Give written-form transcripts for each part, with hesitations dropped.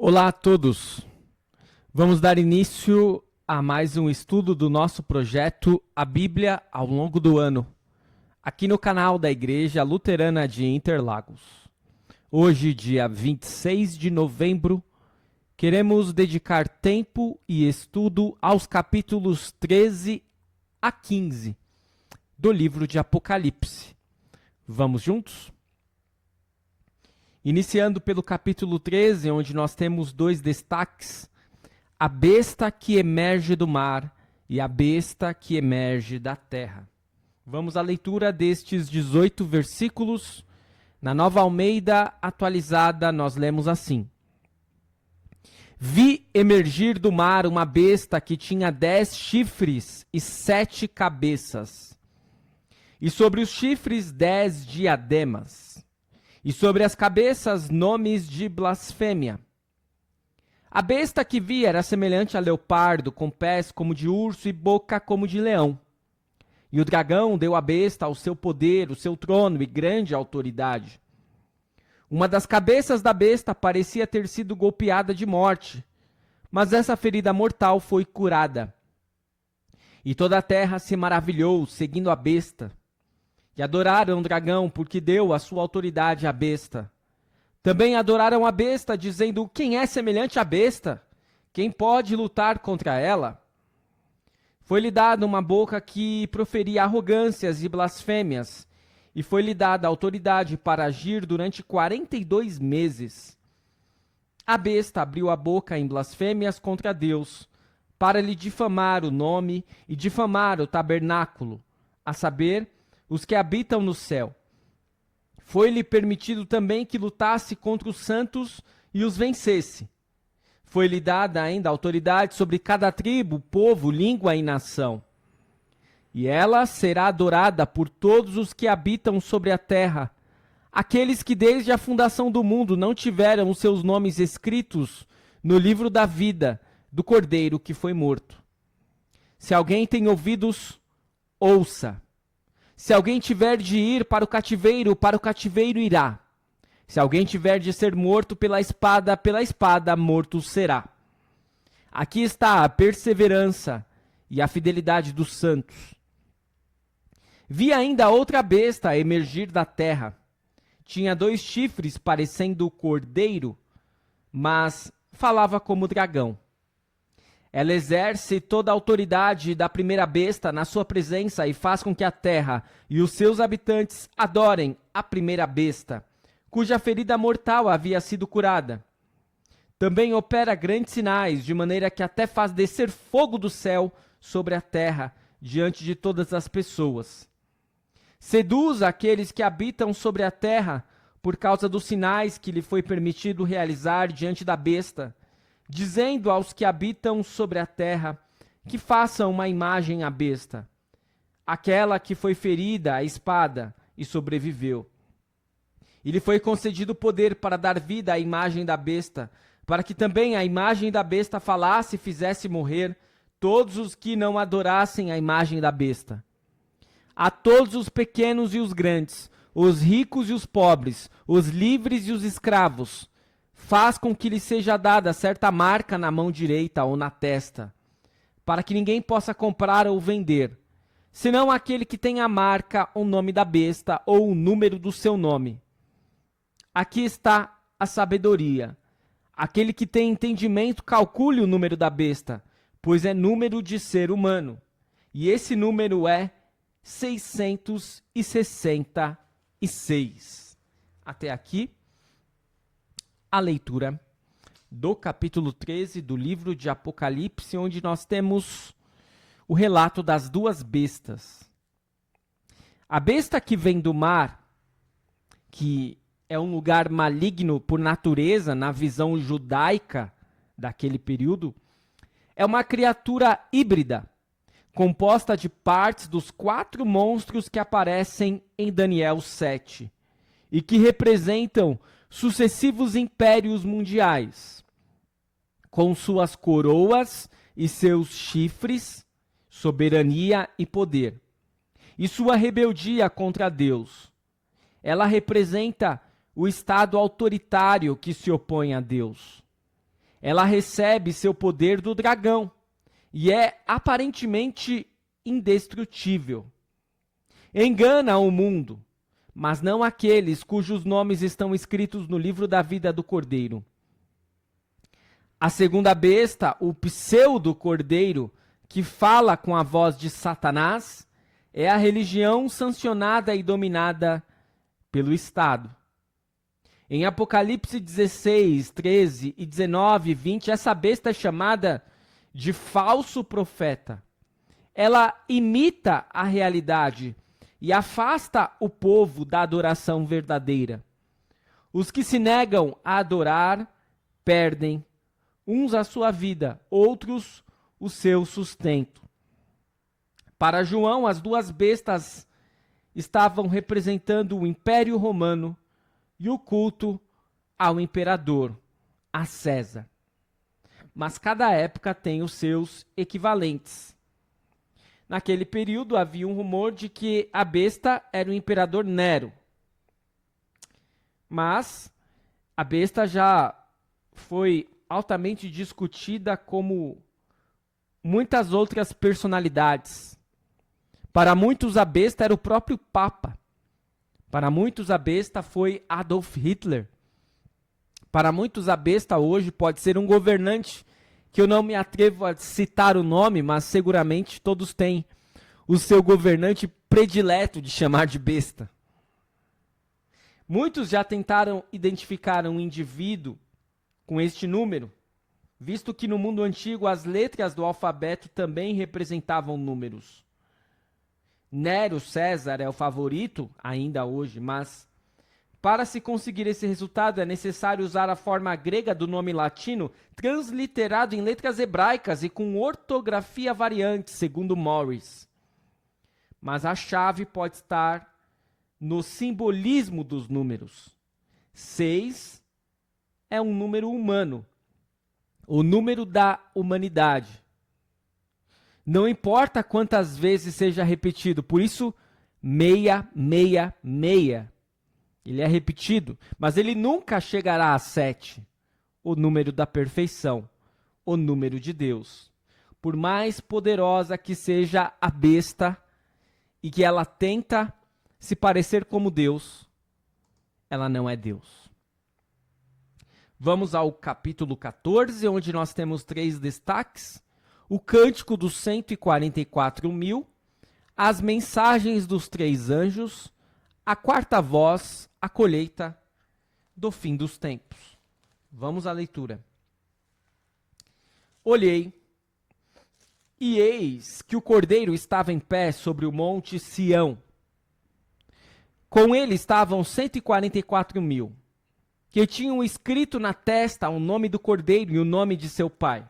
Olá a todos! Vamos dar início a mais um estudo do nosso projeto A Bíblia ao longo do ano, aqui no canal da Igreja Luterana de Interlagos. Hoje, dia 26 de novembro, queremos dedicar tempo e estudo aos capítulos 13 a 15 do livro de Apocalipse. Vamos juntos? Iniciando pelo capítulo 13, onde nós temos dois destaques: a besta que emerge do mar e a besta que emerge da terra. Vamos à leitura destes 18 versículos. Na Nova Almeida atualizada, nós lemos assim: Vi emergir do mar uma besta que tinha 10 chifres e 7 cabeças, e sobre os chifres 10 diademas, e sobre as cabeças nomes de blasfêmia. A besta que vi era semelhante a leopardo, com pés como de urso e boca como de leão. E o dragão deu à besta o seu poder, o seu trono e grande autoridade. Uma das cabeças da besta parecia ter sido golpeada de morte, mas essa ferida mortal foi curada. E toda a terra se maravilhou, seguindo a besta. E adoraram o dragão, porque deu a sua autoridade à besta. Também adoraram a besta, dizendo: quem é semelhante à besta? Quem pode lutar contra ela? Foi-lhe dada uma boca que proferia arrogâncias e blasfêmias, e foi-lhe dada autoridade para agir durante 42 meses. A besta abriu a boca em blasfêmias contra Deus, para lhe difamar o nome e difamar o tabernáculo, a saber, os que habitam no céu. Foi-lhe permitido também que lutasse contra os santos e os vencesse. Foi-lhe dada ainda autoridade sobre cada tribo, povo, língua e nação. E ela será adorada por todos os que habitam sobre a terra, aqueles que desde a fundação do mundo não tiveram os seus nomes escritos no livro da vida do Cordeiro que foi morto. Se alguém tem ouvidos, ouça. Se alguém tiver de ir para o cativeiro irá. Se alguém tiver de ser morto pela espada morto será. Aqui está a perseverança e a fidelidade dos santos. Vi ainda outra besta emergir da terra. Tinha 2 chifres parecendo o cordeiro, mas falava como dragão. Ela exerce toda a autoridade da primeira besta na sua presença e faz com que a terra e os seus habitantes adorem a primeira besta, cuja ferida mortal havia sido curada. Também opera grandes sinais, de maneira que até faz descer fogo do céu sobre a terra, diante de todas as pessoas. Seduz aqueles que habitam sobre a terra, por causa dos sinais que lhe foi permitido realizar diante da besta, dizendo aos que habitam sobre a terra que façam uma imagem à besta, aquela que foi ferida à espada e sobreviveu. E lhe foi concedido poder para dar vida à imagem da besta, para que também a imagem da besta falasse e fizesse morrer todos os que não adorassem a imagem da besta. A todos os pequenos e os grandes, os ricos e os pobres, os livres e os escravos, faz com que lhe seja dada certa marca na mão direita ou na testa, para que ninguém possa comprar ou vender, senão aquele que tem a marca, o nome da besta ou o número do seu nome. Aqui está a sabedoria. Aquele que tem entendimento calcule o número da besta, pois é número de ser humano, e esse número é 666. Até aqui a leitura do capítulo 13 do livro de Apocalipse, onde nós temos o relato das 2 bestas. A besta que vem do mar, que é um lugar maligno por natureza, na visão judaica daquele período, é uma criatura híbrida, composta de partes dos 4 monstros que aparecem em Daniel 7, e que representam sucessivos impérios mundiais, com suas coroas e seus chifres, soberania e poder, e sua rebeldia contra Deus. Ela representa o Estado autoritário que se opõe a Deus. Ela recebe seu poder do dragão e é aparentemente indestrutível. Engana o mundo, mas não aqueles cujos nomes estão escritos no livro da vida do Cordeiro. A segunda besta, o pseudo-cordeiro, que fala com a voz de Satanás, é a religião sancionada e dominada pelo Estado. Em Apocalipse 16, 13 e 19 e 20, essa besta é chamada de falso profeta. Ela imita a realidade e afasta o povo da adoração verdadeira. Os que se negam a adorar perdem, uns a sua vida, outros o seu sustento. Para João, as duas bestas estavam representando o Império Romano e o culto ao imperador, a César. Mas cada época tem os seus equivalentes. Naquele período havia um rumor de que a besta era o imperador Nero. Mas a besta já foi altamente discutida como muitas outras personalidades. Para muitos a besta era o próprio Papa. Para muitos a besta foi Adolf Hitler. Para muitos a besta hoje pode ser um governante que eu não me atrevo a citar o nome, mas seguramente todos têm o seu governante predileto de chamar de besta. Muitos já tentaram identificar um indivíduo com este número, visto que no mundo antigo as letras do alfabeto também representavam números. Nero César é o favorito ainda hoje, mas para se conseguir esse resultado é necessário usar a forma grega do nome latino transliterado em letras hebraicas e com ortografia variante, segundo Morris. Mas a chave pode estar no simbolismo dos números. 6 é um número humano, o número da humanidade. Não importa quantas vezes seja repetido, por isso 666. Ele é repetido, mas ele nunca chegará a 7, o número da perfeição, o número de Deus. Por mais poderosa que seja a besta e que ela tenta se parecer como Deus, ela não é Deus. Vamos ao capítulo 14, onde nós temos 3 destaques. O cântico dos 144.000, as mensagens dos 3 anjos, a quarta voz, a colheita do fim dos tempos. Vamos à leitura. Olhei, e eis que o Cordeiro estava em pé sobre o monte Sião. Com ele estavam 144.000, que tinham escrito na testa o nome do Cordeiro e o nome de seu pai.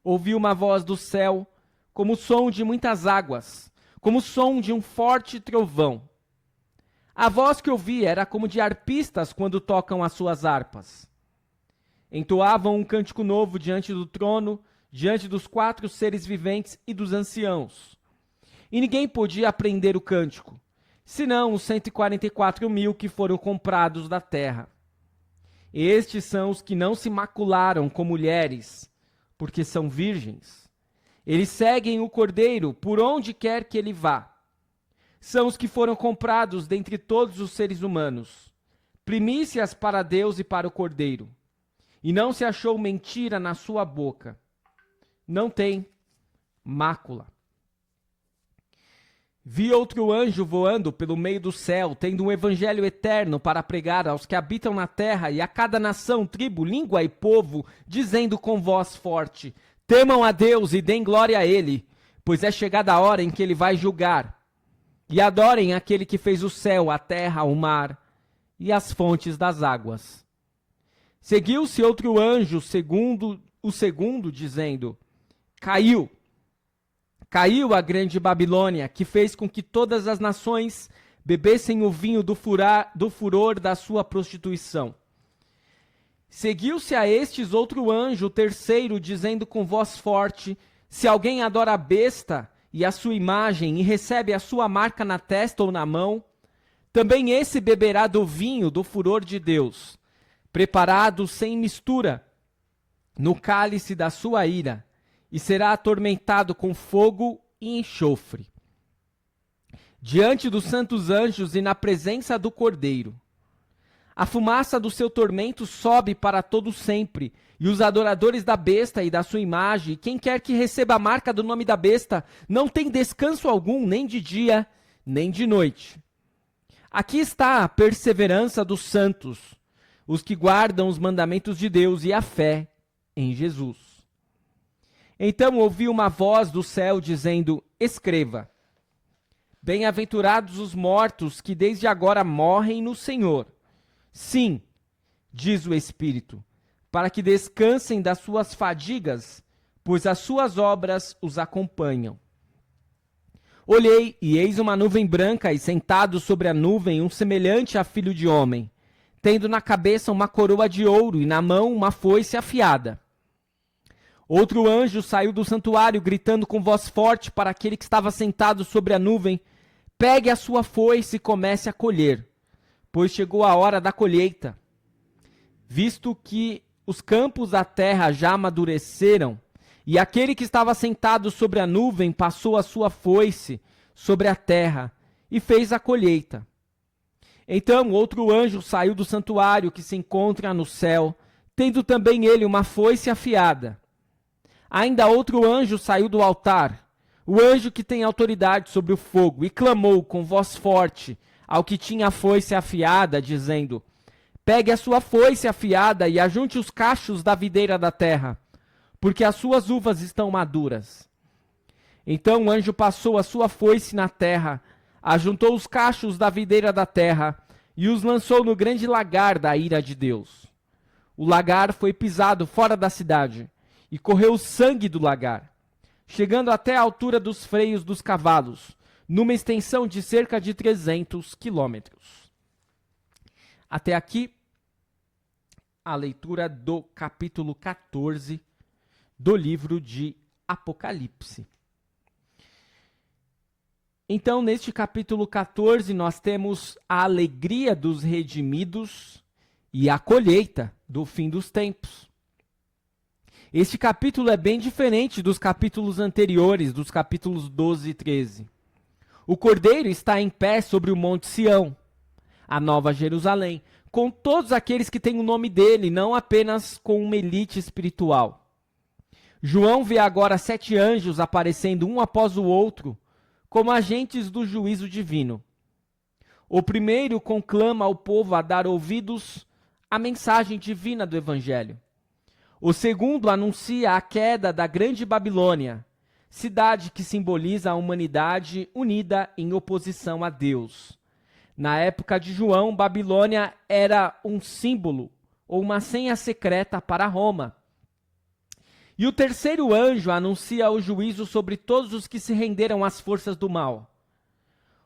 Ouvi uma voz do céu, como o som de muitas águas, como o som de um forte trovão. A voz que ouvi era como de arpistas quando tocam as suas harpas. Entoavam um cântico novo diante do trono, diante dos 4 seres viventes e dos anciãos. E ninguém podia aprender o cântico, senão os 144.000 que foram comprados da terra. Estes são os que não se macularam com mulheres, porque são virgens. Eles seguem o Cordeiro por onde quer que ele vá. São os que foram comprados dentre todos os seres humanos, primícias para Deus e para o Cordeiro. E não se achou mentira na sua boca. Não tem mácula. Vi outro anjo voando pelo meio do céu, tendo um evangelho eterno para pregar aos que habitam na terra e a cada nação, tribo, língua e povo, dizendo com voz forte: temam a Deus e deem glória a ele, pois é chegada a hora em que ele vai julgar. E adorem aquele que fez o céu, a terra, o mar e as fontes das águas. Seguiu-se outro anjo, o segundo, dizendo: caiu a grande Babilônia, que fez com que todas as nações bebessem o vinho do furor da sua prostituição. Seguiu-se a estes outro anjo, o terceiro, dizendo com voz forte: se alguém adora a besta e a sua imagem, e recebe a sua marca na testa ou na mão, também esse beberá do vinho do furor de Deus, preparado sem mistura no cálice da sua ira, e será atormentado com fogo e enxofre. Diante dos santos anjos e na presença do Cordeiro. A fumaça do seu tormento sobe para todo sempre, e os adoradores da besta e da sua imagem, quem quer que receba a marca do nome da besta, não tem descanso algum, nem de dia, nem de noite. Aqui está a perseverança dos santos, os que guardam os mandamentos de Deus e a fé em Jesus. Então ouvi uma voz do céu dizendo: escreva, bem-aventurados os mortos que desde agora morrem no Senhor. Sim, diz o Espírito, para que descansem das suas fadigas, pois as suas obras os acompanham. Olhei, e eis uma nuvem branca, e sentado sobre a nuvem um semelhante a filho de homem, tendo na cabeça uma coroa de ouro e na mão uma foice afiada. Outro anjo saiu do santuário, gritando com voz forte para aquele que estava sentado sobre a nuvem: pegue a sua foice e comece a colher, pois chegou a hora da colheita. Visto que os campos da terra já amadureceram, e aquele que estava sentado sobre a nuvem passou a sua foice sobre a terra e fez a colheita. Então outro anjo saiu do santuário que se encontra no céu, tendo também ele uma foice afiada. Ainda outro anjo saiu do altar, o anjo que tem autoridade sobre o fogo, e clamou com voz forte ao que tinha a foice afiada, dizendo: pegue a sua foice afiada e ajunte os cachos da videira da terra, porque as suas uvas estão maduras. Então o anjo passou a sua foice na terra, ajuntou os cachos da videira da terra e os lançou no grande lagar da ira de Deus. O lagar foi pisado fora da cidade, e correu o sangue do lagar, chegando até a altura dos freios dos cavalos, numa extensão de cerca de 300 quilômetros. Até aqui, a leitura do capítulo 14 do livro de Apocalipse. Então, neste capítulo 14, nós temos a alegria dos redimidos e a colheita do fim dos tempos. Este capítulo é bem diferente dos capítulos anteriores, dos capítulos 12 e 13. O Cordeiro está em pé sobre o Monte Sião, a Nova Jerusalém, com todos aqueles que têm o nome dele, não apenas com uma elite espiritual. João vê agora 7 anjos aparecendo um após o outro, como agentes do juízo divino. O primeiro conclama ao povo a dar ouvidos à mensagem divina do Evangelho. O segundo anuncia a queda da grande Babilônia, cidade que simboliza a humanidade unida em oposição a Deus. Na época de João, Babilônia era um símbolo ou uma senha secreta para Roma. E o terceiro anjo anuncia o juízo sobre todos os que se renderam às forças do mal.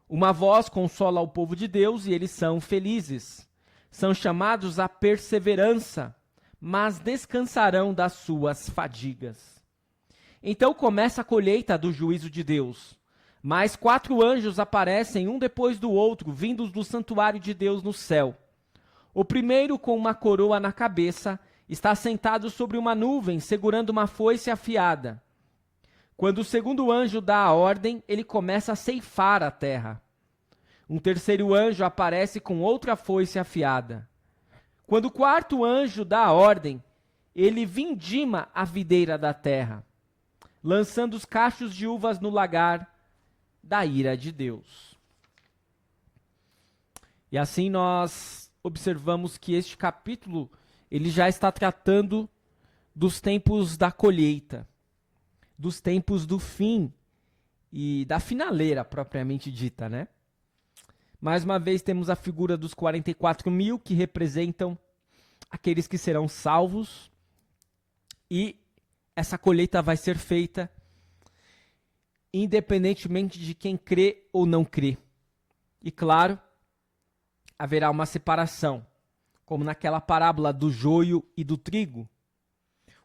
Uma voz consola o povo de Deus e eles são felizes. São chamados à perseverança, mas descansarão das suas fadigas. Então começa a colheita do juízo de Deus. Mais 4 anjos aparecem, um depois do outro, vindos do santuário de Deus no céu. O primeiro, com uma coroa na cabeça, está sentado sobre uma nuvem, segurando uma foice afiada. Quando o segundo anjo dá a ordem, ele começa a ceifar a terra. Um terceiro anjo aparece com outra foice afiada. Quando o quarto anjo dá a ordem, ele vindima a videira da terra, lançando os cachos de uvas no lagar da ira de Deus. E assim nós observamos que este capítulo ele já está tratando dos tempos da colheita, dos tempos do fim e da finaleira propriamente dita, né? Mais uma vez temos a figura dos 44 mil, que representam aqueles que serão salvos, e essa colheita vai ser feita independentemente de quem crê ou não crê. E claro, haverá uma separação, como naquela parábola do joio e do trigo.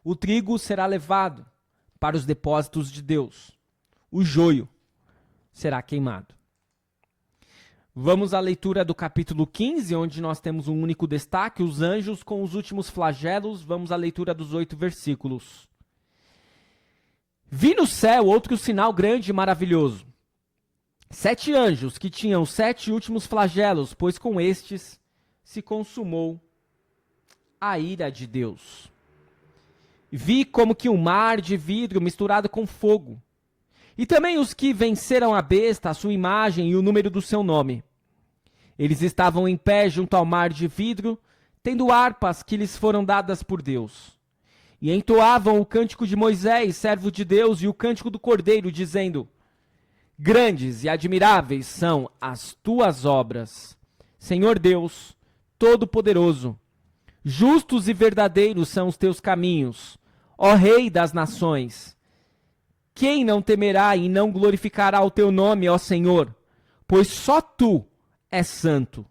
O trigo será levado para os depósitos de Deus. O joio será queimado. Vamos à leitura do capítulo 15, onde nós temos um único destaque, os anjos com os últimos flagelos. Vamos à leitura dos 8 versículos. Vi no céu outro sinal grande e maravilhoso. 7 anjos que tinham os 7 últimos flagelos, pois com estes se consumou a ira de Deus. Vi como que um mar de vidro misturado com fogo. E também os que venceram a besta, a sua imagem e o número do seu nome. Eles estavam em pé junto ao mar de vidro, tendo harpas que lhes foram dadas por Deus. E entoavam o cântico de Moisés, servo de Deus, e o cântico do Cordeiro, dizendo: Grandes e admiráveis são as tuas obras, Senhor Deus, Todo-Poderoso. Justos e verdadeiros são os teus caminhos, ó Rei das nações. Quem não temerá e não glorificará o teu nome, ó Senhor? Pois só tu és santo.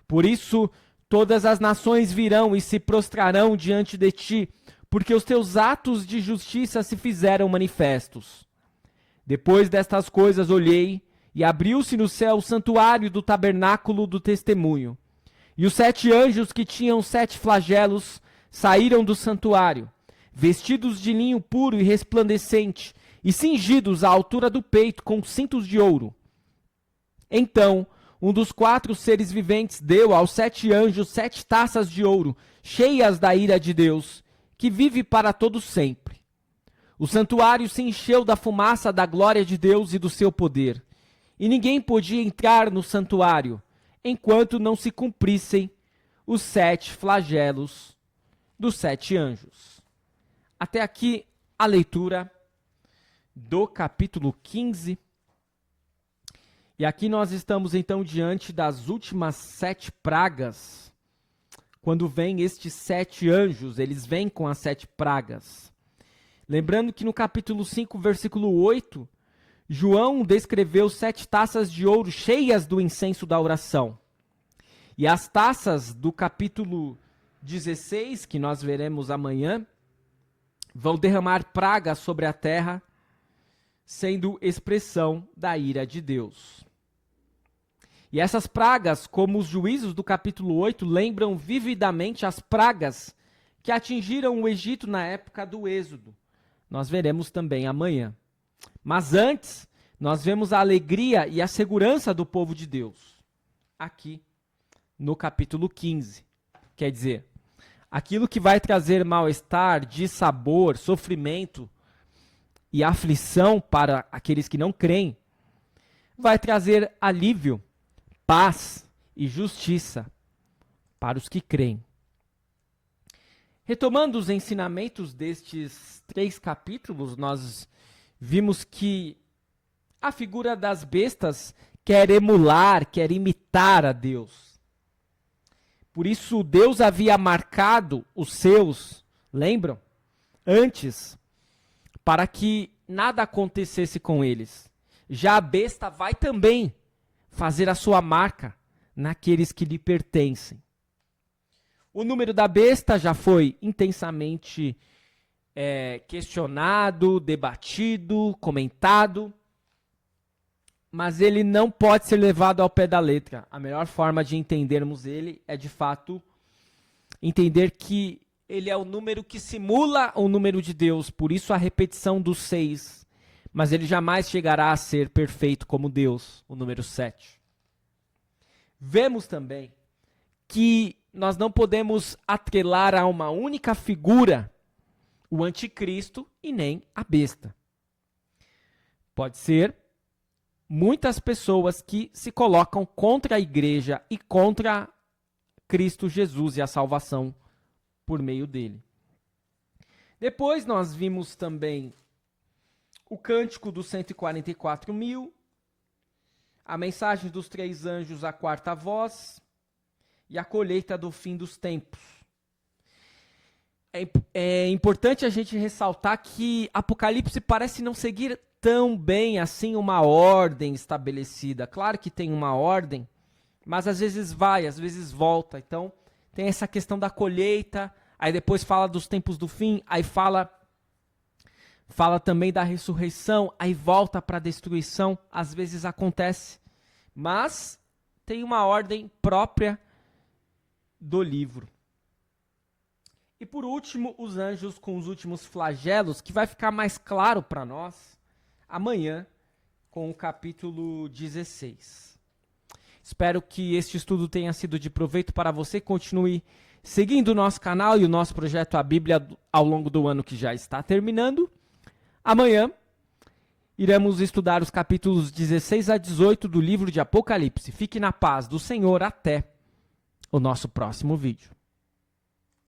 Por isso, todas as nações virão e se prostrarão diante de ti, porque os teus atos de justiça se fizeram manifestos. Depois destas coisas olhei, e abriu-se no céu o santuário do tabernáculo do testemunho. E os 7 anjos que tinham 7 flagelos saíram do santuário, vestidos de linho puro e resplandecente, e cingidos à altura do peito com cintos de ouro. Então, um dos 4 seres viventes deu aos 7 anjos 7 taças de ouro, cheias da ira de Deus, que vive para todo sempre. O santuário se encheu da fumaça da glória de Deus e do seu poder, e ninguém podia entrar no santuário, enquanto não se cumprissem os 7 flagelos dos 7 anjos. Até aqui a leitura do capítulo 15. E aqui nós estamos então diante das últimas 7 pragas. Quando vêm estes 7 anjos, eles vêm com as 7 pragas. Lembrando que no capítulo 5, versículo 8, João descreveu 7 taças de ouro cheias do incenso da oração. E as taças do capítulo 16, que nós veremos amanhã, vão derramar pragas sobre a terra, sendo expressão da ira de Deus. E essas pragas, como os juízos do capítulo 8, lembram vividamente as pragas que atingiram o Egito na época do Êxodo. Nós veremos também amanhã. Mas antes, nós vemos a alegria e a segurança do povo de Deus, aqui no capítulo 15. Quer dizer, aquilo que vai trazer mal-estar, dissabor, sofrimento e aflição para aqueles que não creem, vai trazer alívio, paz e justiça para os que creem. Retomando os ensinamentos destes 3 capítulos, nós vimos que a figura das bestas quer emular, quer imitar a Deus. Por isso, Deus havia marcado os seus, lembram? Antes, para que nada acontecesse com eles. Já a besta vai também fazer a sua marca naqueles que lhe pertencem. O número da besta já foi intensamente questionado, debatido, comentado, mas ele não pode ser levado ao pé da letra. A melhor forma de entendermos ele é, de fato, entender que ele é o número que simula o número de Deus, por isso a repetição do 6, mas ele jamais chegará a ser perfeito como Deus, o número 7. Vemos também que nós não podemos atrelar a uma única figura o anticristo e nem a besta. Pode ser muitas pessoas que se colocam contra a igreja e contra Cristo Jesus e a salvação por meio dele. Depois nós vimos também o cântico dos 144.000, a mensagem dos 3 anjos, a 4ª voz e a colheita do fim dos tempos. É importante a gente ressaltar que Apocalipse parece não seguir tão bem assim uma ordem estabelecida. Claro que tem uma ordem, mas às vezes vai, às vezes volta. Então, tem essa questão da colheita, aí depois fala dos tempos do fim, aí fala também da ressurreição, aí volta para a destruição. Às vezes acontece, mas tem uma ordem própria do livro. E por último, os anjos com os últimos flagelos, que vai ficar mais claro para nós amanhã com o capítulo 16. Espero que este estudo tenha sido de proveito para você. Continue seguindo o nosso canal e o nosso projeto A Bíblia ao longo do ano que já está terminando. Amanhã iremos estudar os capítulos 16 a 18 do livro de Apocalipse. Fique na paz do Senhor até o nosso próximo vídeo.